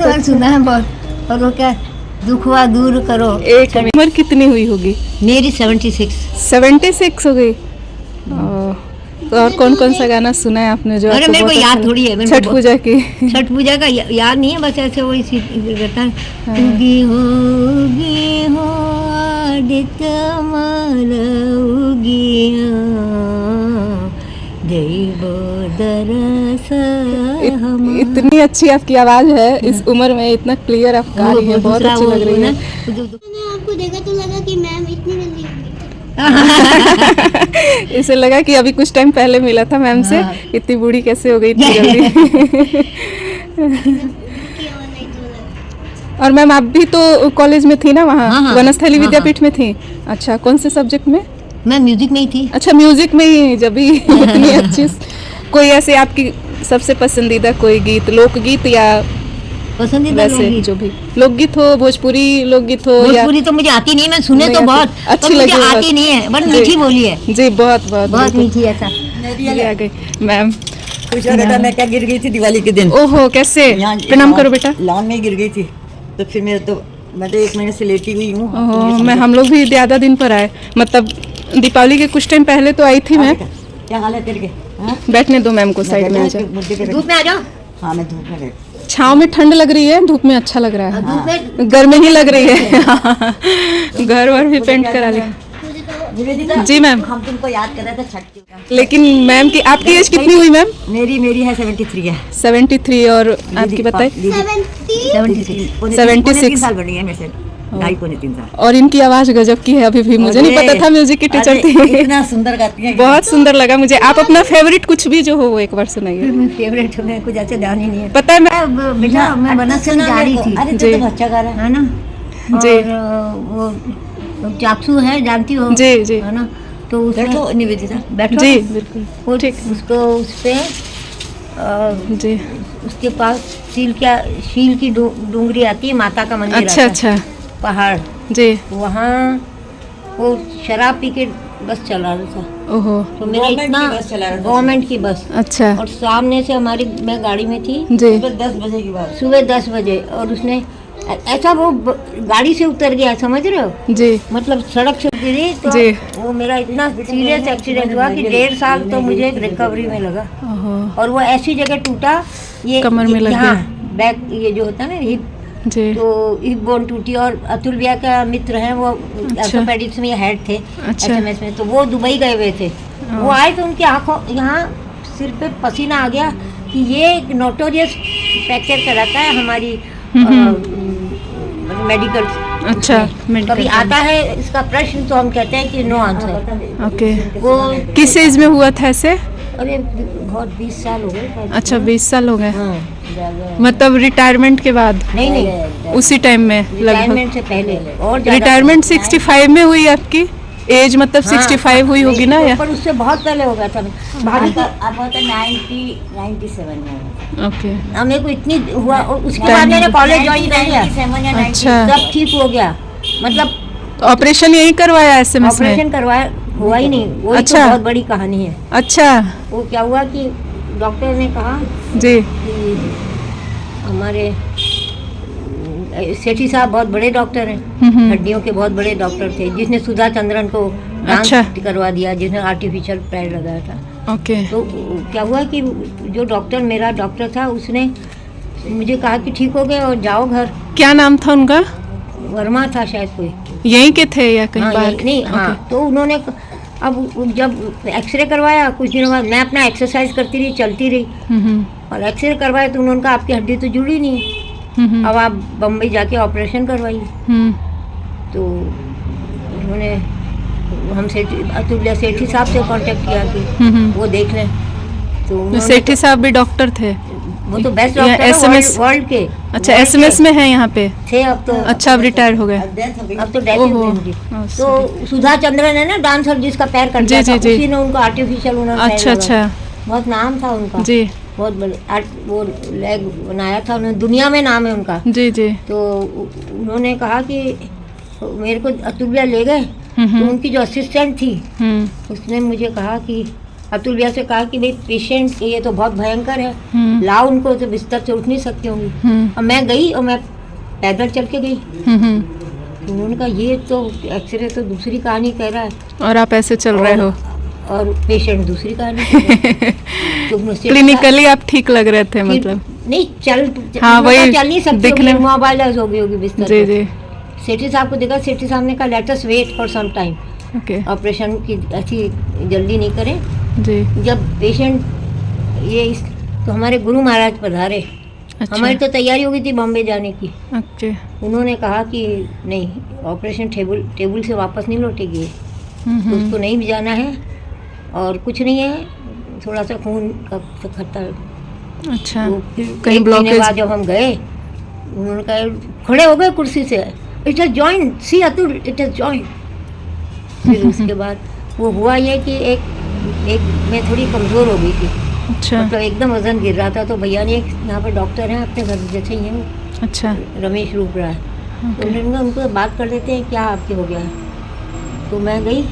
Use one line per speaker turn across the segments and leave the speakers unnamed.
तो सुना है बहुत। और वो क्या दुख हुआ दूर करो।
एक उम्र कितनी हुई होगी?
मेरी 76।
76 हो गई। तो और कौन कौन सा गाना सुना है आपने जो
अरे
आपको
मेरे को
बहुत
याद
अच्छा
थोड़ी है,
लगा? छठ पूजा की।
छठ पूजा का याद नहीं है, बस ऐसे वही रहता है।
हाँ।
उगी हो आदित्य माल उगी देव दरस हम।
इतनी अच्छी आपकी आवाज है, इस उम्र में इतना क्लियर आप गा रही हैं, बहुत
दूसरा
अच्छी
वो
लग रही
ना,
है।
मैंने आपको देखा तो लगा कि मैम इतनी जल्दी होगी।
इसे लगा कि अभी कुछ टाइम पहले मिला था मैम से,
हाँ।
इतनी बूढ़ी कैसे हो गई इतनी जल्दी। और मैम आप भी तो कॉलेज में थी ना वहाँ?
हाँ, हाँ।
वनस्थली
हाँ,
विद्यापीठ में थी? अच्छा, कौन से सब्जेक्ट में?
मैं म्यूजिक में ही थी।
अच्छा, म्यूजिक में ही, जब भी इतनी अच्छी। कोई ऐसे आपकी सबसे पसंदीदा कोई गीत, लोकगीत या
पसंदीदा
वैसे
लोकगीत?
जो भी लोकगीत हो, भोजपुरी लोकगीत हो या
भोजपुरी तो मुझे आती नहीं, मैं सुने
नहीं
तो
आती।
बहुत,
अच्छी
पर मुझे
लगी बहुत।
आती नहीं है, बट
जी।
मीठी बोली है,
जी, बहुत बहुत
बहुत
बिल्कुल।
मीठी ऐसा।
ये आ गई मैम।
कुछ बेटा मैं क्या गिर गई थी दिवाली के दिन।
ओहो, कैसे?
यहाँ
प्रणाम करो बेटा।
लॉन में गिर गई थी, तो फिर मैं तो 1 महीने से लेटी हुई हूँ।
ओहो, मैं हम लोग भी ज्यादा दिन पर आए, मतलब दीपावली के कुछ टाइम पहले तो आई थी मैं।
क्या हाल है तेरे के? हाँ?
बैठने दो मैम को, साइड में आ जाओ।
मुद्दे पे
धूप में आ जाओ।
हाँ मैं धूप में बैठ।
छाँव में ठंड लग रही है, धूप में अच्छा लग रहा है।
धूप में
घर में ही लग रही है। घर वर भी पेंट करा लिया।
निवेदिता,
जी मैम।
हम तुमको याद कर रहे थे छठ के।
लेकिन मैम की आपकी एज कितनी हुई मैम?
मेरी है 73 है।
73। और आपकी बताइए? 76।
3 साल बनी है मेरे से, 2.5-3 साल।
और इनकी आवाज गजब की है, अभी भी मुझे नहीं पता था म्यूजिक की टीचर थी।
इतना सुंदर गाती है।
बहुत सुंदर लगा मुझे। आप अपना फेवरेट कुछ भी जो हो वो एक बार सुनाइए।
फेवरेट में कुछ ऐसे ध्यान ही नहीं है।
पता है मैं
बेटा मैं बनस्पति जा रही थी,
अरे
जी।
तो अच्छा गा रहा है।
है ना?
जी।
और वो चाकसू है, जानती हो?
जी जी
है ना? तो उसमें
बैठो निवेदिता।
बैठो।
जी बिल्कुल
वो
ठीक।
उसको उस पे
जी।
उसके पास शील की डूंगरी आती है, माता का मंदिर
अच्छा
आता है,
अच्छा।
पहाड़,
जी।
वहाँ वो शराब पी के बस चला रहा था।
ओहो।
तो मेरा
गवर्नमेंट
इतना
की बस चला रहा था।
गवर्नमेंट की बस,
अच्छा।
और सामने से मैं गाड़ी में थी,
जी।
सुबह 10 बजे की बात।
सुबह 10 बजे, और उसने ऐसा वो गाड़ी से उतर गया, समझ रहे हो?
जी
मतलब सड़क से गिरी तो
जी।
वो मेरा इतना सीरियस एक्सीडेंट हुआ कि 1.5 साल तो मुझे रिकवरी में लगा।
ओहो।
और वो ऐसी जगह टूटा, ये
कमर में लग
यहाँ
गया।
बैक, ये जो होता है ना हिप,
जी।
तो हिप बोन टूटी। और अतुल भैया का मित्र हैं वो, ऑर्थोपेडिक्स में हेड थे
अच्छा।
SMS में, तो वो दुबई गए हुए थे। वो आए तो उनकी आंखों यहाँ सिर पे पसीना आ गया कि ये एक नोटोरियस फ्रैक्चर कराता है हमारी मेडिकल।
अच्छा,
कभी
मेडिकल।
आता है इसका प्रश्न तो हम कहते हैं कि नो आंसर।
ओके।
वो
किस एज में हुआ था ऐसे?
अरे बहुत 20 साल हो गए शायद।
अच्छा, 20 साल हो गए।
हाँ।
मतलब रिटायरमेंट के बाद?
नहीं नहीं,
उसी टाइम में लगभग?
रिटायरमेंट से पहले और ज्यादा।
रिटायरमेंट 65 में हुई आपकी? एज मतलब 65 हुई होगी ना? या
पर उससे बहुत पहले हो गया था। भाभी का
अब होता 97 में।
ओके।
मेरे को इतनी हुआ, और उसके बाद मैंने कॉलेज ज्वाइन कर लिया,
97 या 90।
अच्छा,
सब ठीक हो गया। मतलब
ऑपरेशन यही करवाया SMS में?
ऑपरेशन करवाया, हुआ ही नहीं। वो
अच्छा।
तो बहुत बड़ी कहानी है।
अच्छा
वो क्या हुआ कि डॉक्टर ने कहा
जी।
कि हमारे सेठी साहब बहुत बड़े डॉक्टर हैं, हड्डियों के बहुत बड़े डॉक्टर थे, जिसने सुधा चंद्रन को
अच्छा।
डांस करवा दिया, जिसने आर्टिफिशियल पैर लगाया था।
ओके।
तो क्या हुआ कि जो डॉक्टर, मेरा डॉक्टर था, उसने मुझे कहा कि ठीक हो गए और जाओ घर।
क्या नाम था उनका?
वर्मा था शायद कोई।
यहीं के थे या कहीं
हाँ,
बाहर?
नहीं हाँ।
ओके।
तो उन्होंने अब जब एक्सरे करवाया, कुछ दिनों बाद मैं अपना एक्सरसाइज करती रही, चलती रही, और एक्सरे करवाया तो उन्होंने कहा आपकी हड्डी तो जुड़ी नहीं है, अब आप बम्बई जाके ऑपरेशन करवाइए। तो उन्होंने हम अतुल्य सेठी साहब से कांटेक्ट किया कि वो देख लें। तो उन्होंने
सेठी साहब भी डॉक्टर थे?
वो तो बेस्ट
या
डॉक्टर है
SMS
वर्ल्ड के।
अच्छा,
वर्ल्ड
SMS
के
में है यहाँ पे?
थे अब तो।
अच्छा, अब रिटायर हो गए?
अब तो डेथ हो
ओहो।
गई उनकी।
हाँ,
तो सुधा चंद्रन है ना डांसर, जिसका पैर कट
जी,
गया था,
जी, जी।
उसी ने उनको आर्टिफिशियल उन्होंने पैर
अच्छा
लगाया।
अच्छा
बहुत नाम था उनका।
जी
बहुत बड़े वो लेग बनाया था उन्होंने, दुनिया में नाम है उनका।
जी जी।
तो उन्होंने कहा कि मेरे को अतुल भैया ले गए, तो उनकी जो असिस्टेंट थी उसने मुझे कहा कि अतुल भैया से कहा कि भाई पेशेंट ये तो बहुत भयंकर है,
हम्म,
लाओ उनको, तो बिस्तर से उठ नहीं सकती होंगी। और मैं गई और मैं पैदल चल के गई।
हम्म।
तो उन्होंने कहा ये तो एक्सरे तो दूसरी कहानी कह रहा है
और आप ऐसे चल रहे हो।
और पेशेंट दूसरी कहानी कह रहा है। तो मुझसे
क्लिनिकली आप ठीक लग रहे थे
फिर-
मतलब।
नहीं चल
हाँ,
मैं
वही
चल नहीं सकती
दिखने
होगी,
में-
मोबाइलाइज हो गई होगी बिस्तर
जी
पे।
जी
सेठी साहब को देखा, सेठी साहब ने कहा let us wait for some time,
okay
operation की ऐसी जल्दी नहीं करें।
जी।
जब पेशेंट तो हमारे गुरु महाराज पधारे।
अच्छा
हमारी तो तैयारी हो गई थी बॉम्बे जाने की।
ओके।
उन्होंने कहा कि नहीं, ऑपरेशन टेबल से वापस नहीं लौटेगी, तो उसको नहीं भी जाना है और कुछ नहीं है, थोड़ा सा खून का खट्टा।
अच्छा
तो फिर
कहीं
एक महीने
blockage-
बाद जब हम गए, उन्होंने कहा खड़े हो गए कुर्सी से, it is joint, see Atul it is joint. फिर उसके बाद वो हुआ ये कि एक मैं थोड़ी कमज़ोर हो गई थी,
अच्छा
मतलब एकदम वजन गिर रहा था। तो भैया ने, एक यहाँ पर डॉक्टर हैं अपने घर जैसे ही हैं वो,
अच्छा
रमेश रूप राय, तो उन्होंने उनको बात कर लेते हैं क्या आपके हो गया है। तो मैं गई,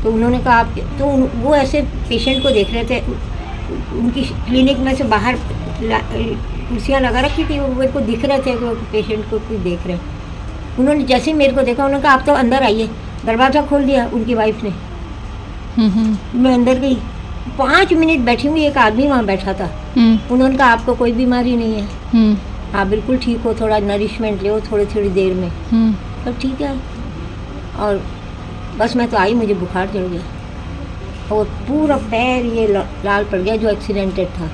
तो उन्होंने कहा आपके, तो वो ऐसे पेशेंट को देख रहे थे, उनकी क्लिनिक में से बाहर कुर्सियाँ लगा रखी थी, वो मेरे को दिख रहे थे कि वो पेशेंट को कुछ देख रहे हैं। उन्होंने जैसे ही मेरे को देखा, उन्होंने कहा आप तो अंदर आइए। दरवाज़ा खोल दिया उनकी वाइफ ने। मैं अंदर गई, 5 मिनट बैठी हुई, एक आदमी वहाँ बैठा था। उन्होंने कहा आपको कोई बीमारी नहीं है, आप बिल्कुल ठीक हो, थोड़ा नरिशमेंट लो थोड़ी थोड़ी देर में। तो ठीक है, और बस मैं तो आई, मुझे बुखार चढ़ गया और पूरा पैर ये लाल पड़ गया जो एक्सीडेंटेड था,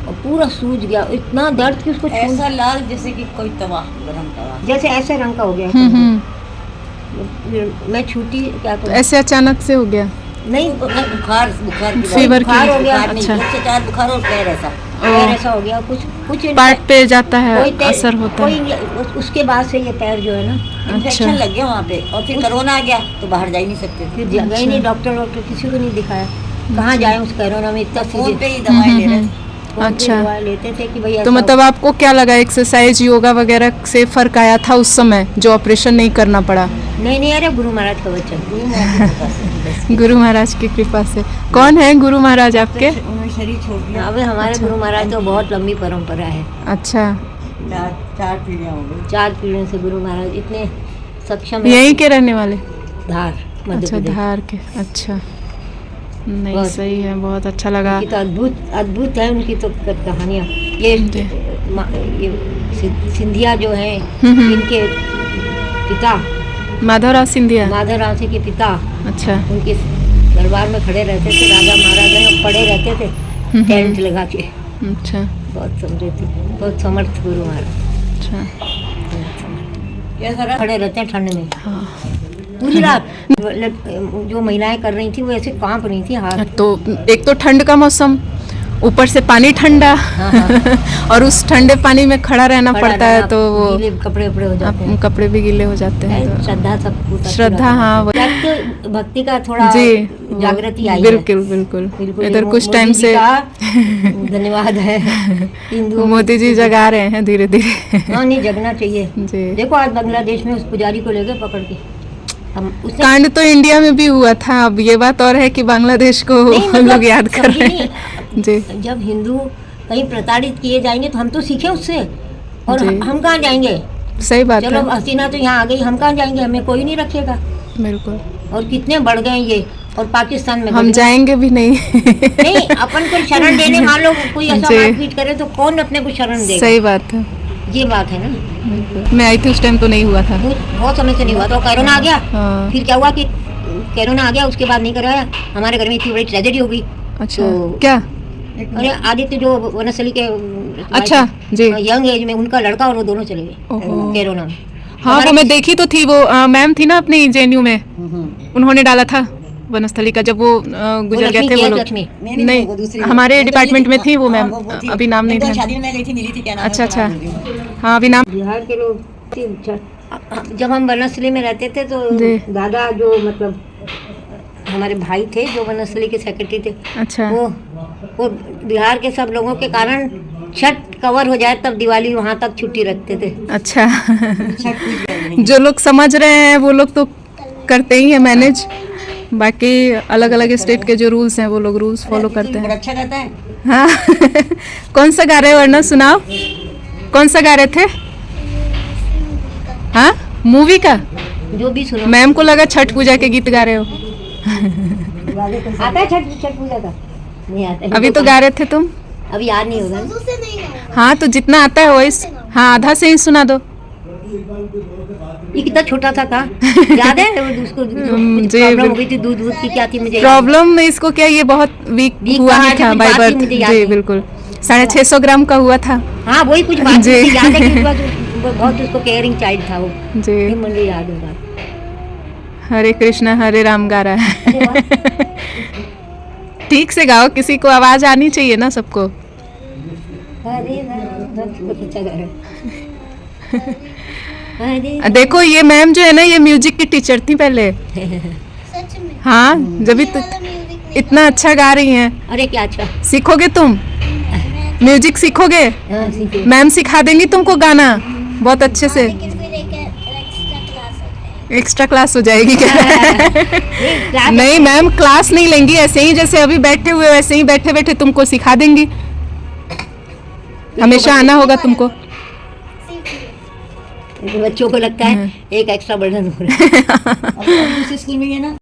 और पूरा सूज गया, इतना दर्द कि उसको
ऐसा लाल जैसे कि कोई तवा, गरम तवा।
जैसे ऐसे रंग का हो गया। फिर मैं छूटी, क्या करूं?
ऐसे अचानक से हो गया।
नहीं,
बुखार की
फीवर की-
बुखार हो गया।
बुखार नहीं,
अच्छा।
1 से 4 बुखार और पैर ऐसा।
पैर ऐसा हो गया, कुछ
पार्ट पे जाता है,
कोई
असर होता है।
उसके बाद से ये पैर जो है ना,
इन्फेक्शन लग गया वहाँ पे, और फिर कोरोना आ गया तो बाहर जा ही नहीं सकते थे।
फिर जगह ही नहीं, डॉक्टर किसी को नहीं दिखाया, कहाँ जाए उस कोरोना में, इतना
फोन पे
सीधे
ही दवाएं ले रहे थे।
फोन पे
अच्छा।
दवाई लेते थे कि भाई
तो
ऐसा
मतलब आपको क्या लगा, एक्सरसाइज योगा वगैरह से फर्क आया था उस समय, जो ऑपरेशन नहीं करना पड़ा?
नहीं, अरे गुरु महाराज का वचन।
गुरु महाराज की कृपा से। कौन है गुरु महाराज आपके?
उन्होंने शरीर छोड़ दिया।
अबे हमारे गुरु महाराज तो बहुत लंबी परंपरा है,
अच्छा,
4 पीढ़ियाँ हो गई।
4 पीढ़ियों से गुरु महाराज इतने सक्षम है।
यहीं के रहने वाले?
धार, मध्य
अच्छा,
प्रदेश।
धार के। अच्छा, नहीं
बहुत-
सही है, बहुत अच्छा लगा।
उनकी तो अद्भुत है उनकी तो कहानियाँ। ये
जी।
सिंधिया जो है, इनके पिता
माधवराव सिंधिया।
माधवराव सिंह के पिता
अच्छा,
उनके दरबार में खड़े रहते थे, राजा महाराजा में पड़े रहते थे टेंट लगा के।
अच्छा,
बहुत समृद्ध, बहुत समर्थ गुरु महाराज।
अच्छा,
ये सारा
खड़े रहते हैं ठंड में
हाँ।
पूरी रात। जो महिलाएं कर रही थी वो ऐसे कांप रही थी हाथ।
तो एक तो ठंड का मौसम, ऊपर से पानी ठंडा, और उस ठंडे पानी में खड़ा रहना
खड़ा
पड़ता है,
रहना,
तो वो
गीले कपड़े हो जाते
आप
हैं।
कपड़े भी गीले हो जाते हैं। तो
श्रद्धा सब पूरा-
श्रद्धा, हाँ, वो-
जब तो भक्ति का थोड़ा
जी,
जागृति आई है।
बिल्कुल बिल्कुल।
बिल्कुल,
इधर
ये
कुछ
मोदी
टाइम
जी
से
का धन्यवाद है हिंदुओं में।
मोदी जी जगा रहे हैं धीरे धीरे।
हाँ, नहीं जगना चाहिए।
जी।
देखो आज बांग्लादेश में उस पुजारी को ले गए पकड़ के, हम उसने
कांड तो इंडिया में भी हुआ था, अब ये बात और है कि बांग्लादेश को
नहीं,
हम
मतलब
लोग याद कर
समझी
रहे
नहीं।
हैं। जी
जब हिंदू कहीं प्रताड़ित किए जाएंगे तो हम तो सीखें उससे, और
जी।
हम कहाँ जाएंगे?
सही बात
चलो
है,
हसीना तो यहाँ आ गई, हम कहाँ जाएंगे? हमें कोई नहीं रखेगा।
बिल्कुल।
और कितने बढ़ गए ये, और पाकिस्तान में
हम
बढ़ गए।
जाएंगे भी नहीं।
नहीं, अपन को शरण देने, मान लो कोई ऐसा
जी।
मारपीट करे तो कौन अपने को शरण देगा?
सही बात है,
ये बात है ना।
बिल्कुल। मैं आई थी उस टाइम तो नहीं हुआ था।
बहुत समय से नहीं हुआ, तो कोरोना आ गया।
हाँ।
फिर क्या हुआ कि कोरोना आ गया, उसके बाद नहीं कराया। हमारे घर में इतनी बड़ी ट्रेजेडी हो गई।
अच्छा,
तो-
क्या?
अरे आदित्य जो वनस्थली के
अच्छा, जी।
यंग एज में, उनका लड़का और वो दोनों चले गए
ओहो।
कोरोना में।
हाँ, वो मैं देखी तो थी, वो मैम थी ना अपनी जेएनयू में, उन्होंने डाला था वनस्थली का, जब वो गुजर गए थे वो लोग।
लक्ष्मी
नहीं,
वो दूसरी
हमारे
वो तो
डिपार्टमेंट में
नीति-
थी वो
हाँ,
मैम,
वो थी।
अभी नाम नहीं
तो
था।
शादी में मैं गई थी, मिली थी, क्या नाम है
अच्छा,
उसका,
अच्छा।
नाम भूल गई।
हाँ, अभी नाम।
बिहार के लोग जब हम वनस्थली में रहते थे तो
जी।
दादा जो मतलब हमारे भाई थे जो वनस्थली के सेक्रेटरी थे,
अच्छा,
वो बिहार के सब लोगों के कारण छठ कवर हो जाए तब दिवाली वहाँ तक छुट्टी रखते थे।
अच्छा।
छठ पूज गए नहीं।
जो लोग समझ रहे हैं वो लोग तो करते ही हैं मैनेज, बाकी अलग अलग स्टेट के जो रूल्स हैं वो लोग रूल्स फॉलो करते
बड़ा
हैं।
अच्छा गाता है।
हाँ कौन सा गा रहे हो वरना सुनाओ, कौन सा गा रहे थे? हाँ मूवी का?
जो भी सुनो।
मैम को लगा छठ पूजा के गीत गा रहे हो।
आता है छठ छठ पूजा का? नहीं आता है।
अभी तो गा रहे थे तुम।
अभी याद नहीं होगा ना।
शुरू से नहीं गाया।
हाँ तो जितना आता है वही, हाँ आधा से ही सुना दो।
ये कितना छोटा सा था याद है? वो उसको कुछ
जी,
प्रॉब्लम हो गई थी, दूध दूध की क्या थी मुझे याद
प्रॉब्लम इसको क्या, ये बहुत वीक
Weak
हुआ
कहाँ
ही
है,
था
कुछ
बाय
बात ही
बर्थ।
मुझे याद
जी
नहीं।
बिल्कुल 650 ग्राम का हुआ था।
नहीं। हाँ वही कुछ बात
जी।
मुझे याद है कि वो बहुत उसको केयरिंग चाइल्ड था वो।
जी
ये मुझे याद होगा।
हरे कृष्णा हरे राम गा रहा है।
अरे वाह।
ठीक से गाओ, किसी को आवाज आनी चाहिए ना सबको।
अरे वाह, बहुत अच्छा गा रहा है। अरे
देखो ये मैम जो है ना, ये म्यूजिक की टीचर थी पहले।
सच में
हाँ जब
ये वाला म्यूजिक नहीं
इतना अच्छा गा रही हैं।
अरे क्या अच्छा।
सीखोगे तुम म्यूजिक, सीखोगे
हाँ, सीखे।
मैम सिखा देंगी तुमको गाना बहुत अच्छे से।
लेकिन फिर एक एक्स्ट्रा क्लास होता है।
एक्स्ट्रा क्लास हो जाएगी क्या?
नहीं, क्लास-
नहीं मैम क्लास नहीं लेंगी, ऐसे ही जैसे अभी बैठे हुए वैसे ही बैठे बैठे तुमको सिखा देंगी। हमेशा आना होगा तुमको।
सीख लिया।
बच्चों को लगता है एक एक्स्ट्रा बर्डन हो रहा है।
अब दूसरे स्कूल में ये ना